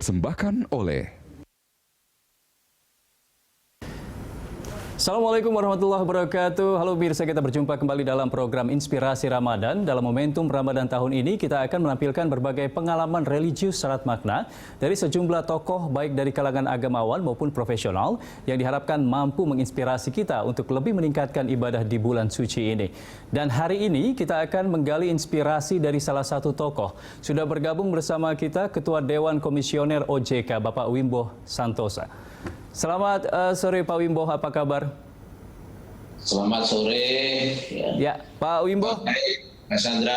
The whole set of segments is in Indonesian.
dipersembahkan oleh Assalamualaikum warahmatullahi wabarakatuh. Halo pemirsa, kita berjumpa kembali dalam program Inspirasi Ramadan. Dalam momentum Ramadan tahun ini, kita akan menampilkan berbagai pengalaman religius syarat makna dari sejumlah tokoh baik dari kalangan agamawan maupun profesional yang diharapkan mampu menginspirasi kita untuk lebih meningkatkan ibadah di bulan suci ini. Dan hari ini kita akan menggali inspirasi dari salah satu tokoh. Sudah bergabung bersama kita Ketua Dewan Komisioner OJK, Bapak Wimbo Santosa. Selamat sore Pak Wimbo, apa kabar? Selamat sore. Ya, Pak Wimbo. Mas Andra.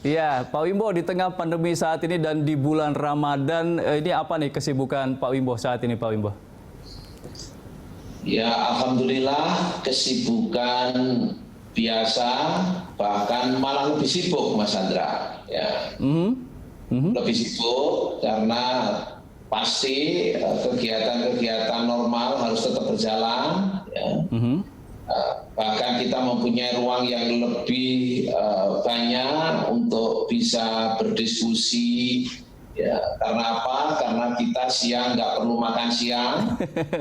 Ya, Pak Wimbo, di tengah pandemi saat ini dan di bulan Ramadan, ini apa nih kesibukan Pak Wimbo saat ini, Pak Wimbo? Ya, alhamdulillah kesibukan biasa, bahkan malah lebih sibuk, Mas Andra. Ya, lebih sibuk karena pasti kegiatan-kegiatan normal harus tetap berjalan. Ya. Bahkan kita mempunyai ruang yang lebih banyak untuk bisa berdiskusi. Ya, karena apa? Karena kita siang nggak perlu makan siang.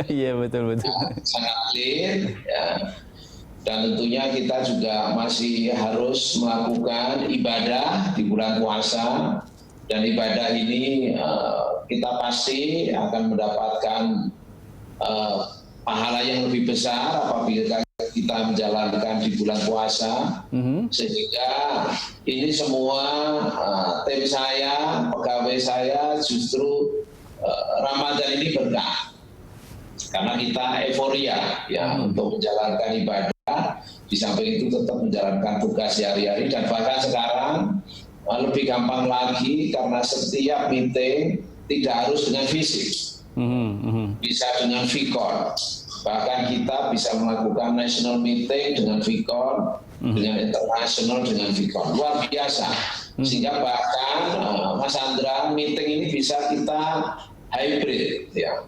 Iya, betul. Sangat clear. Ya. Dan tentunya kita juga masih harus melakukan ibadah di bulan puasa. Dan ibadah ini kita pasti akan mendapatkan pahala yang lebih besar apabila kita menjalankan di bulan puasa. Sehingga ini semua tim saya, pegawai saya justru Ramadan ini berkah. Karena kita euforia ya untuk menjalankan ibadah, di samping itu tetap menjalankan tugas sehari-hari, dan bahkan sekarang lebih gampang lagi karena setiap meeting tidak harus dengan fisik, bisa dengan VCon. Bahkan kita bisa melakukan national meeting dengan VCon, dengan international dengan VCon. Luar biasa. Sehingga bahkan Mas Andra, meeting ini bisa kita hybrid, ya.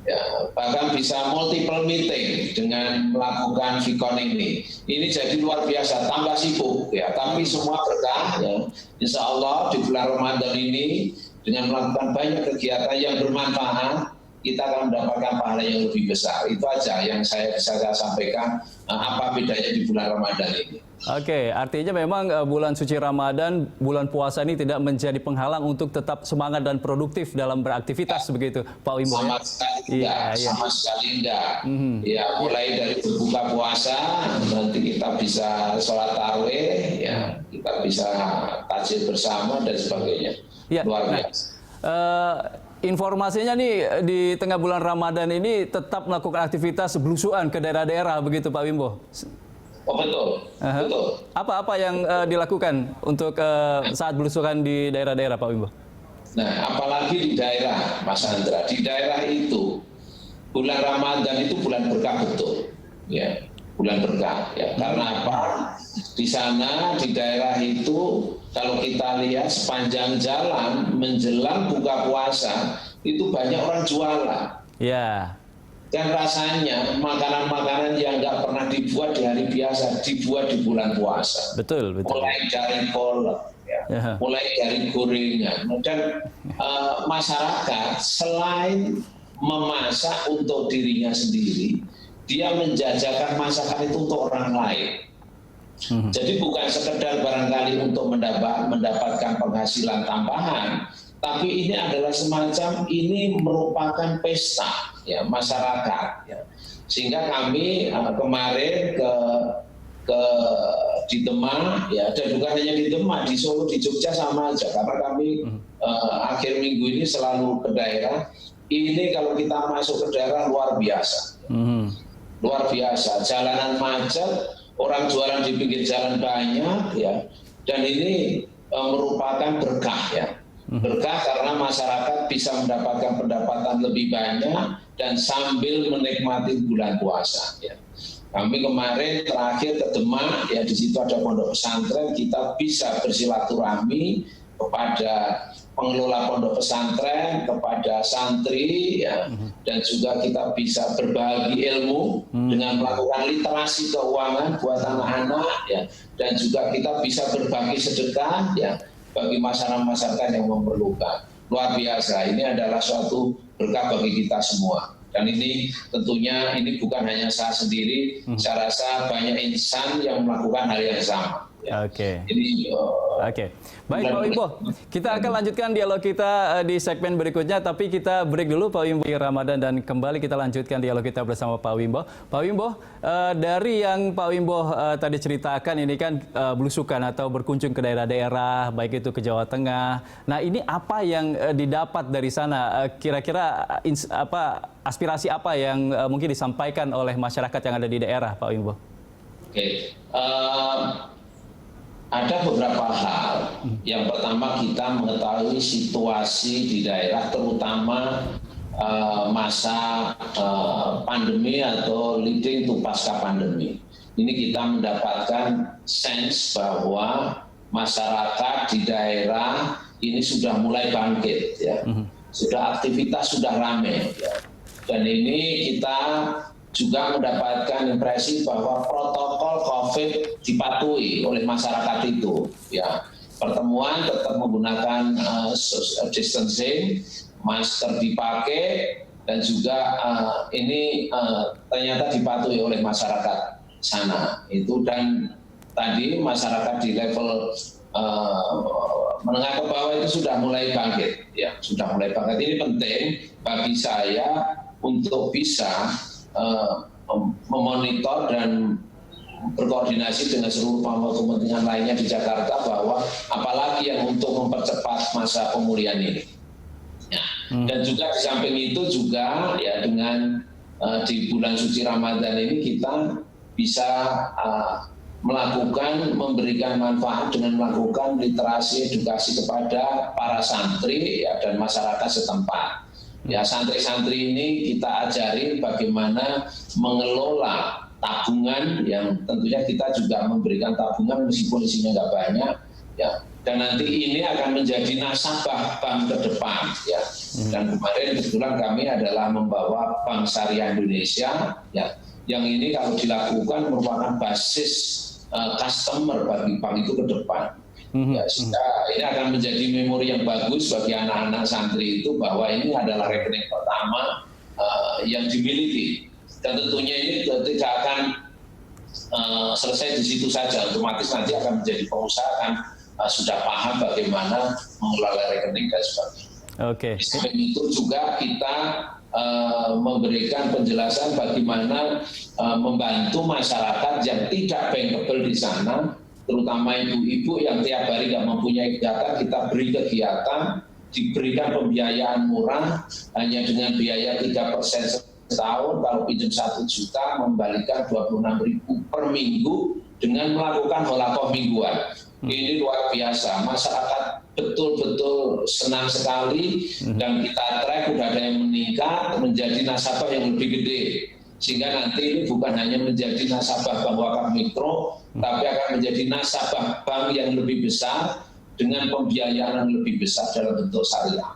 Ya, bahkan bisa multiple meeting dengan melakukan VCon ini. Ini jadi luar biasa, tambah sibuk ya. Tapi semua berkah ya. Insya Allah di bulan Ramadan ini dengan melakukan banyak kegiatan yang bermanfaat, kita akan mendapatkan pahala yang lebih besar. Itu aja yang saya bisa sampaikan. Apa bedanya di bulan Ramadan ini? Oke, artinya memang bulan suci Ramadan, bulan puasa ini tidak menjadi penghalang untuk tetap semangat dan produktif dalam beraktivitas, begitu, Pak Wimbo? Sama sekali enggak, sama sekali enggak. Ya, mulai dari berbuka puasa, nanti kita bisa sholat tarawih, ya, kita bisa takjil bersama dan sebagainya. Ya, luar biasa. Informasinya nih di tengah bulan Ramadan ini tetap melakukan aktivitas belusuan ke daerah-daerah, begitu Pak Wimbo? Oh betul, betul. Apa yang dilakukan untuk saat belusukan di daerah-daerah, Pak Wimbo? Nah, apalagi di daerah, Mas Andra, di daerah itu bulan Ramadan itu bulan berkah betul, ya, bulan berkah. Ya. Karena apa? Di sana di daerah itu kalau kita lihat sepanjang jalan menjelang buka puasa itu banyak orang jualan. Ya. Dan rasanya makanan-makanan yang nggak pernah dibuat di hari biasa dibuat di bulan puasa. Betul. Mulai dari kolak, ya. Mulai dari gorengan. Dan masyarakat selain memasak untuk dirinya sendiri, dia menjajakan masakan itu untuk orang lain. Jadi bukan sekedar barangkali untuk mendapatkan penghasilan tambahan, tapi ini adalah semacam ini merupakan pesta ya masyarakat ya. Sehingga kami kemarin di Demak ya, dan bukan hanya di Demak, di Solo, di Jogja sama aja, karena kami akhir minggu ini selalu ke daerah. Ini kalau kita masuk ke daerah luar biasa. Luar biasa, jalanan macet, orang jualan di pinggir jalan banyak ya, dan ini merupakan berkah ya. Berkah karena masyarakat bisa mendapatkan pendapatan lebih banyak dan sambil menikmati bulan puasa ya. Kami kemarin terakhir ke Demak ya, di situ ada pondok pesantren, kita bisa bersilaturahmi kepada pengelola pondok pesantren, kepada santri ya, dan juga kita bisa berbagi ilmu dengan melakukan literasi keuangan buat anak-anak ya, dan juga kita bisa berbagi sedekah ya bagi masyarakat yang memerlukan. luar biasa. Ini adalah suatu berkah bagi kita semua. Dan ini tentunya ini bukan hanya saya sendiri, saya rasa banyak insan yang melakukan hal yang sama. Ya. Oke. Jadi, Oke. Baik Pak Wimbo, kita akan lanjutkan dialog kita di segmen berikutnya, tapi kita break dulu Pak Wimbo Ramadan dan kembali kita lanjutkan dialog kita bersama Pak Wimbo. Pak Wimbo, dari yang Pak Wimbo tadi ceritakan ini kan belusukan atau berkunjung ke daerah-daerah, baik itu ke Jawa Tengah. Nah ini apa yang didapat dari sana? Kira-kira aspirasi apa yang mungkin disampaikan oleh masyarakat yang ada di daerah, Pak Wimbo? Oke. Ada beberapa hal. Yang pertama kita mengetahui situasi di daerah, terutama masa pandemi atau leading to pasca pandemi. Ini kita mendapatkan sense bahwa masyarakat di daerah ini sudah mulai bangkit, ya. Sudah aktivitas sudah ramai, ya. Dan ini kita juga mendapatkan impresi bahwa protokol COVID dipatuhi oleh masyarakat itu. Ya, pertemuan tetap menggunakan distancing, masker dipakai, dan juga ini ternyata dipatuhi oleh masyarakat sana. Itu dan tadi masyarakat di level menengah ke bawah itu sudah mulai bangkit. Ya, sudah mulai bangkit. Ini penting bagi saya untuk bisa memonitor dan berkoordinasi dengan seluruh pemangku kepentingan lainnya di Jakarta bahwa apalagi yang untuk mempercepat masa pemulihan ini. Ya. Dan juga di samping itu juga ya dengan di bulan suci Ramadan ini kita bisa memberikan manfaat dengan melakukan literasi edukasi kepada para santri ya, dan masyarakat setempat. Ya, santri-santri ini kita ajari bagaimana mengelola tabungan yang tentunya kita juga memberikan tabungan meskipun isinya nggak banyak, ya. Dan nanti ini akan menjadi nasabah bank ke depan, ya. Dan kemarin kebetulan kami adalah membawa Bank Syariah Indonesia, ya. Yang ini kalau dilakukan merupakan basis customer bagi bank itu ke depan. Ya, sehingga ini akan menjadi memori yang bagus bagi anak-anak santri itu bahwa ini adalah rekening pertama yang dimiliki, dan tentunya ini tidak akan selesai di situ saja, otomatis nanti akan menjadi pengusaha kan sudah paham bagaimana mengelola rekening dan sebagainya. Oke. Di samping itu juga kita memberikan penjelasan bagaimana membantu masyarakat yang tidak bankable di sana, terutama ibu-ibu yang tiap hari nggak mempunyai kegiatan, kita beri kegiatan, diberikan pembiayaan murah, hanya dengan biaya 3% setahun, kalau pinjam 1 juta, membalikan 26.000 per minggu dengan melakukan holakoh mingguan. Ini luar biasa, masyarakat betul-betul senang sekali, dan kita track udah ada yang meningkat menjadi nasabah yang lebih gede. Sehingga nanti ini bukan hanya menjadi nasabah bank wakaf mikro, tapi akan menjadi nasabah bank yang lebih besar dengan pembiayaan yang lebih besar dalam bentuk syariah.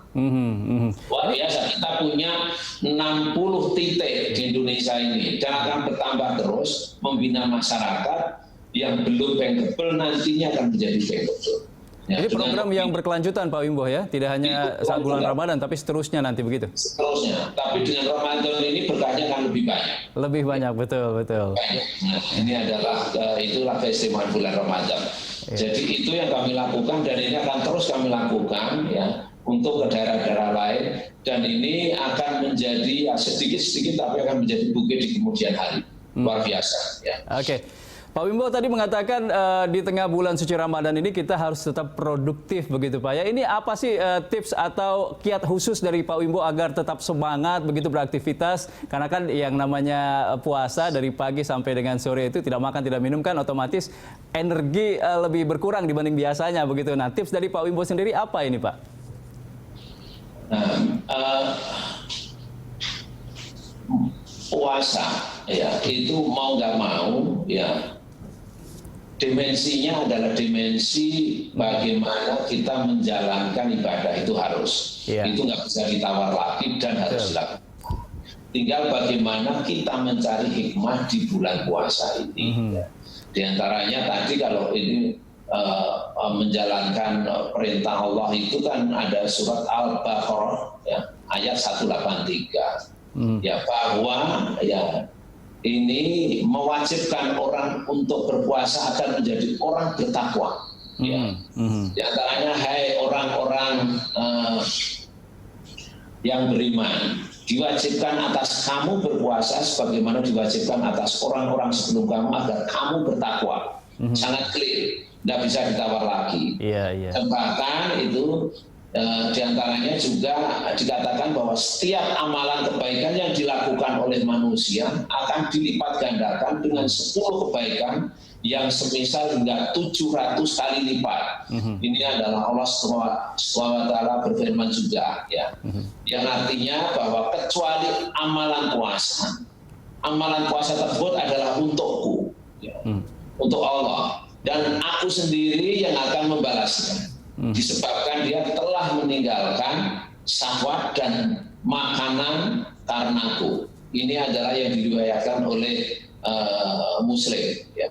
Luar biasa, kita punya 60 titik di Indonesia ini dan akan bertambah terus membina masyarakat yang belum bankable nantinya akan menjadi bankable. Ya, ini program yang berkelanjutan Pak Wimbo ya, tidak hanya saat bulan Ramadan tapi seterusnya nanti begitu. Seterusnya, tapi dengan Ramadan ini berkahnya akan lebih banyak. Lebih banyak, betul. Banyak. Nah, ini adalah itulah keistimewaan bulan Ramadan. Ya. Jadi itu yang kami lakukan dan ini akan terus kami lakukan ya untuk ke daerah-daerah lain, dan ini akan menjadi ya, sedikit-sedikit tapi akan menjadi bukit di kemudian hari. Luar biasa ya. Oke. Pak Wimbo tadi mengatakan di tengah bulan suci Ramadan ini kita harus tetap produktif begitu Pak ya. Ini apa sih tips atau kiat khusus dari Pak Wimbo agar tetap semangat begitu beraktivitas? Karena kan yang namanya puasa dari pagi sampai dengan sore itu tidak makan tidak minum kan otomatis energi lebih berkurang dibanding biasanya begitu. Nah tips dari Pak Wimbo sendiri apa ini Pak? Puasa ya itu mau nggak mau ya dimensinya adalah dimensi bagaimana kita menjalankan ibadah itu harus. Itu nggak bisa ditawar lagi dan harus dilakukan. Tinggal bagaimana kita mencari hikmah di bulan puasa ini. Di antaranya tadi kalau ini menjalankan perintah Allah itu kan ada surat Al-Baqarah ya, ayat 183 ya, bahwa ya ini mewajibkan orang untuk berpuasa agar menjadi orang bertakwa. Ya. Di antaranya, hai orang-orang yang beriman, diwajibkan atas kamu berpuasa sebagaimana diwajibkan atas orang-orang sebelum kamu agar kamu bertakwa. Sangat clear, tidak bisa ditawar lagi. Dan bahkan itu diantaranya juga dikatakan bahwa setiap amalan kebaikan yang dilakukan oleh manusia akan dilipat gandakan dengan 10 kebaikan yang semisal hingga 700 kali lipat. Ini adalah Allah SWT berfirman juga, ya, yang artinya bahwa kecuali amalan puasa tersebut adalah untukku, ya, untuk Allah, dan aku sendiri yang akan membalasnya. Disebabkan dia telah meninggalkan syahwat dan makanan karenaku. Ini adalah yang diriwayatkan oleh Muslim. Ya.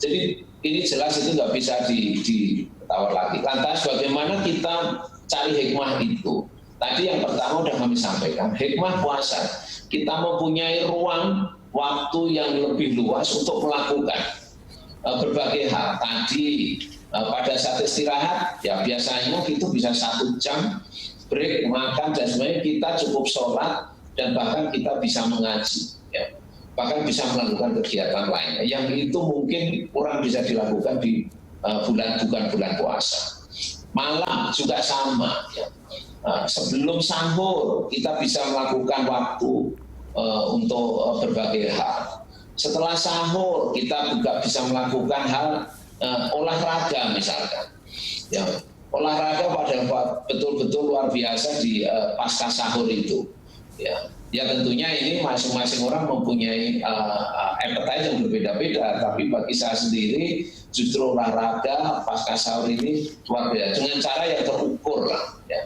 Jadi ini jelas itu nggak bisa ditawar lagi. Lantas bagaimana kita cari hikmah itu? Tadi yang pertama sudah kami sampaikan, hikmah puasa. Kita mempunyai ruang waktu yang lebih luas untuk melakukan berbagai hal. Tadi pada saat istirahat, ya biasanya itu bisa 1 jam break, makan, dan sebenarnya kita cukup sholat, dan bahkan kita bisa mengaji. Ya. Bahkan bisa melakukan kegiatan lainnya yang itu mungkin kurang bisa dilakukan di bukan bulan puasa. Malam juga sama, ya. Sebelum sahur kita bisa melakukan waktu untuk berbagai hal. Setelah sahur kita juga bisa melakukan hal olahraga misalkan, ya, olahraga pada betul-betul luar biasa di pasca sahur itu, ya. Ya tentunya ini masing-masing orang mempunyai appetite yang berbeda-beda, tapi bagi saya sendiri justru olahraga pasca sahur ini luar biasa dengan cara yang terukur lah, ya.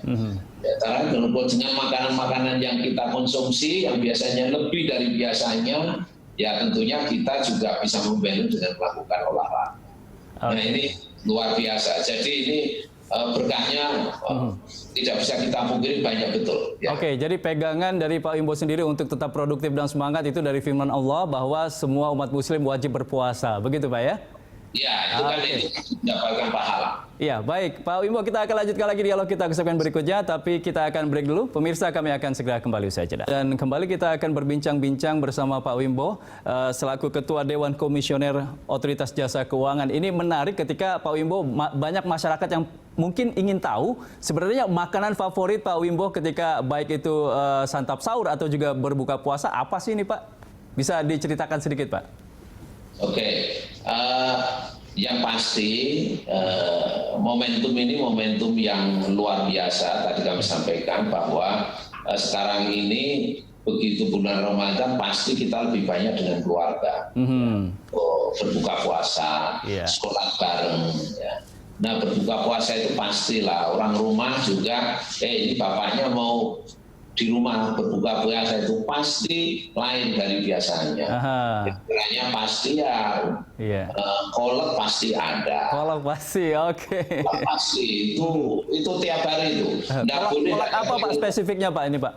Ya, cara terukur dengan makanan-makanan yang kita konsumsi yang biasanya lebih dari biasanya, ya tentunya kita juga bisa membantu dengan melakukan olahraga. Nah ini luar biasa. Jadi ini berkahnya tidak bisa kita pungkiri, banyak betul. Ya. Oke, jadi pegangan dari Pak Wimbo sendiri untuk tetap produktif dan semangat itu dari firman Allah bahwa semua umat muslim wajib berpuasa. Begitu Pak ya? Ya, itu kan itu mendapatkan pahala. Ya, baik. Pak Wimbo, kita akan lanjutkan lagi dialog kita ke segmen berikutnya, tapi kita akan break dulu. Pemirsa, kami akan segera kembali usai jeda. Dan kembali kita akan berbincang-bincang bersama Pak Wimbo, selaku Ketua Dewan Komisioner Otoritas Jasa Keuangan. Ini menarik ketika Pak Wimbo, banyak masyarakat yang mungkin ingin tahu sebenarnya makanan favorit Pak Wimbo ketika baik itu santap sahur atau juga berbuka puasa, apa sih ini Pak? Bisa diceritakan sedikit Pak? Oke, yang pasti momentum ini momentum yang luar biasa. Tadi kami sampaikan bahwa sekarang ini begitu bulan Ramadan pasti kita lebih banyak dengan keluarga, berbuka puasa, sekolah bareng. Ya. Nah berbuka puasa itu pastilah orang rumah juga, ini bapaknya mau di rumah berbuka puasa itu pasti lain dari biasanya. Biasanya pasti ya, kolak pasti ada. Kolak pasti, oke. Pasti itu tiap hari itu. Kolak apa Pak spesifiknya Pak ini Pak?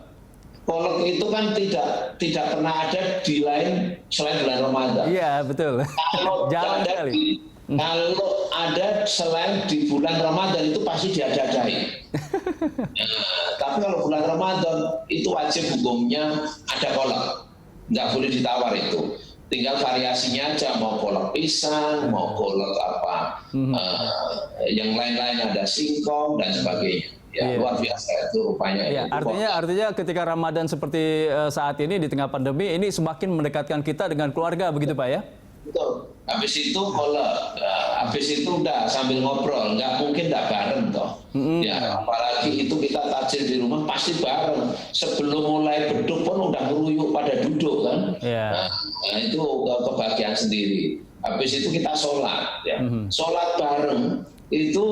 Kolak itu kan tidak pernah ada di lain selain bulan Ramadan. Iya betul. Kalau ada selain di bulan Ramadan itu pasti diada-adai. Nah, tapi kalau bulan Ramadan itu wajib hukumnya ada kolak, nggak boleh ditawar itu. Tinggal variasinya aja, mau kolak pisang, mau kolak apa, yang lain-lain ada singkong dan sebagainya. Ya, luar biasa itu rupanya. Ya, artinya ketika Ramadan seperti saat ini di tengah pandemi ini semakin mendekatkan kita dengan keluarga, begitu Pak ya? Betul. Habis itu kolak, habis itu udah sambil ngobrol, nggak mungkin nggak bareng toh. Ya, apalagi itu kita takjil di rumah pasti bareng. Sebelum mulai beduk pun udah ngeruyuk pada duduk kan. Nah, itu kebahagiaan sendiri. Habis itu kita sholat, ya. Sholat bareng itu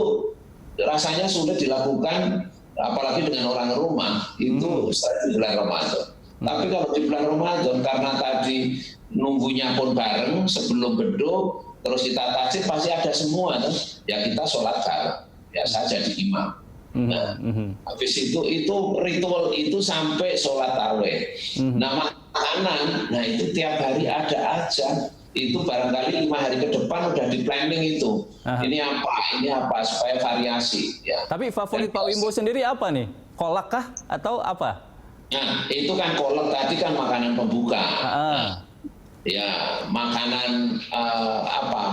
rasanya sudah dilakukan, apalagi dengan orang rumah itu setelah bulan Ramadan. Tapi kalau di bulan Ramadan karena tadi nunggunya pun bareng sebelum beduk, terus kita takjil pasti ada semua tuh. Ya kita sholat bareng, ya saya jadi imam. Nah, habis itu ritual itu sampai sholat tarawih. Nah, makanan, nah itu tiap hari ada aja. Itu barangkali 5 hari ke depan udah di planning itu. Ini apa supaya variasi. Ya. Tapi favorit Pak Wimbo sendiri apa nih? Kolak kah atau apa? Nah, itu kan kolak tadi kan makanan pembuka. Ya, makanan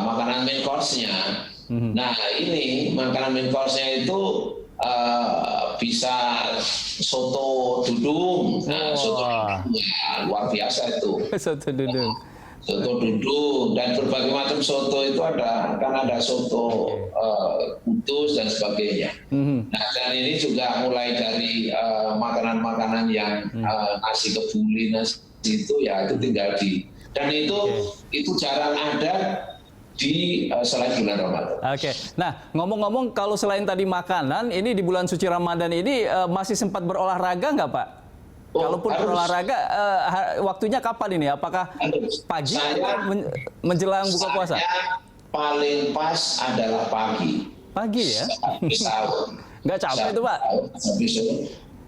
makanan main course-nya. Nah, ini makanan main course-nya itu bisa soto dudung. Nah, soto dudung ya, luar biasa itu. Soto dudung. Soto dudung dan berbagai macam soto itu ada soto kudus dan sebagainya. Nah, dan ini juga mulai dari makanan-makanan yang nasi kebuli, nasi itu ya itu tinggal dan itu jarang ada di selain bulan Ramadan. Oke. Nah, ngomong-ngomong kalau selain tadi makanan, ini di bulan suci Ramadan ini masih sempat berolahraga nggak, Pak? Kalaupun berolahraga, waktunya kapan ini? Apakah pagi atau menjelang buka puasa? Paling pas adalah pagi. Pagi ya? Sahur. Nggak capek itu, Pak?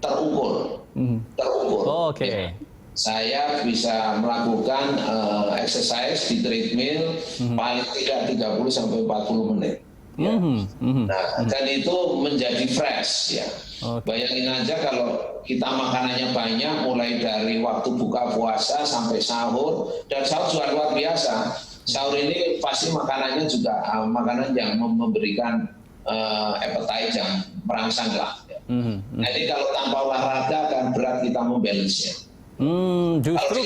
Terukur. Oh, oke. Saya bisa melakukan exercise di treadmill paling tidak 30 sampai 40 menit. Ya. Nah, dan itu menjadi fresh ya. Bayangin aja kalau kita makanannya banyak mulai dari waktu buka puasa sampai sahur, dan sahur juga luar biasa. Sahur ini pasti makanannya juga makanan yang memberikan appetite yang merangsang lah. Ya. Jadi kalau tanpa olahraga akan berat kita membalance-nya. Justru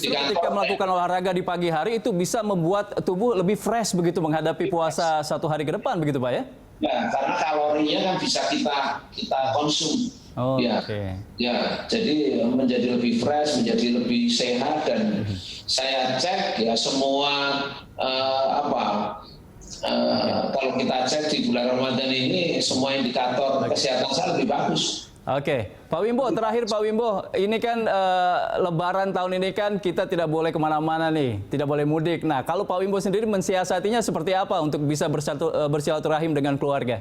ketika melakukan olahraga di pagi hari itu bisa membuat tubuh lebih fresh begitu menghadapi puasa 1 hari ke depan begitu, Pak ya? Ya, karena kalorinya kan bisa kita konsum. Ya, jadi menjadi lebih fresh, menjadi lebih sehat, dan saya cek ya semua kalau kita cek di bulan Ramadan ini semua indikator kesehatan saya lebih bagus. Oke, Pak Wimbo, terakhir Pak Wimbo, ini kan Lebaran tahun ini kan kita tidak boleh kemana-mana nih, tidak boleh mudik. Nah, kalau Pak Wimbo sendiri mensiasatinya seperti apa untuk bisa bersilaturahim dengan keluarga?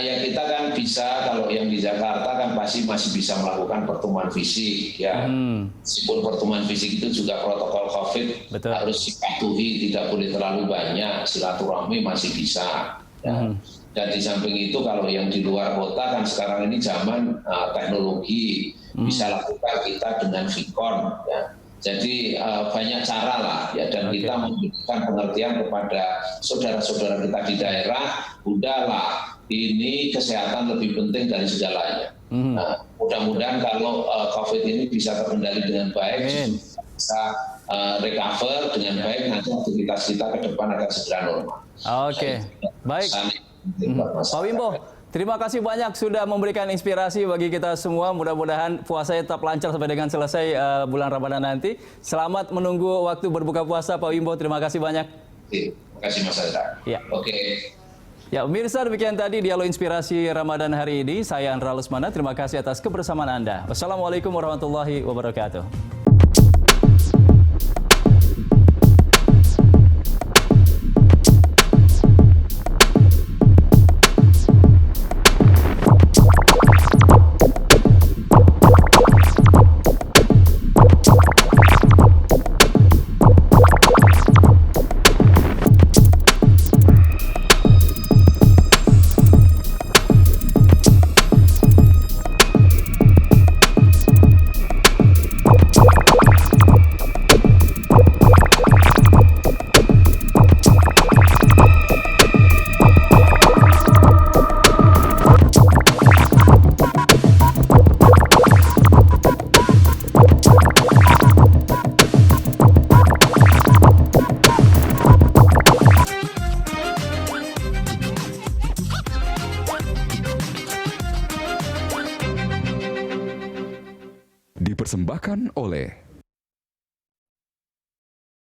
Ya kita kan bisa, kalau yang di Jakarta kan pasti masih bisa melakukan pertemuan fisik ya. Meskipun pertemuan fisik itu juga protokol COVID harus dipatuhi, tidak boleh terlalu banyak, silaturahmi masih bisa. Ya. Dan di samping itu kalau yang di luar kota kan sekarang ini zaman teknologi, bisa lakukan kita dengan Vicon ya. Jadi banyak cara lah ya, dan kita memberikan pengertian kepada saudara-saudara kita di daerah, udahlah ini kesehatan lebih penting dari segalanya. Nah, mudah-mudahan kalau COVID ini bisa terkendali dengan baik, bisa recover dengan baik, nanti aktivitas kita ke depan akan segera normal. Oke, baik. Pak Wimbo, terima kasih banyak sudah memberikan inspirasi bagi kita semua. Mudah-mudahan puasanya tetap lancar sampai dengan selesai bulan Ramadan nanti. Selamat menunggu waktu berbuka puasa, Pak Wimbo. Terima kasih banyak. Terima kasih, Mas Azhar. Ya. Oke. Ya, pemirsa, demikian tadi dialog inspirasi Ramadan hari ini. Saya Andra Lesmana. Terima kasih atas kebersamaan Anda. Wassalamualaikum warahmatullahi wabarakatuh. Dipersembahkan oleh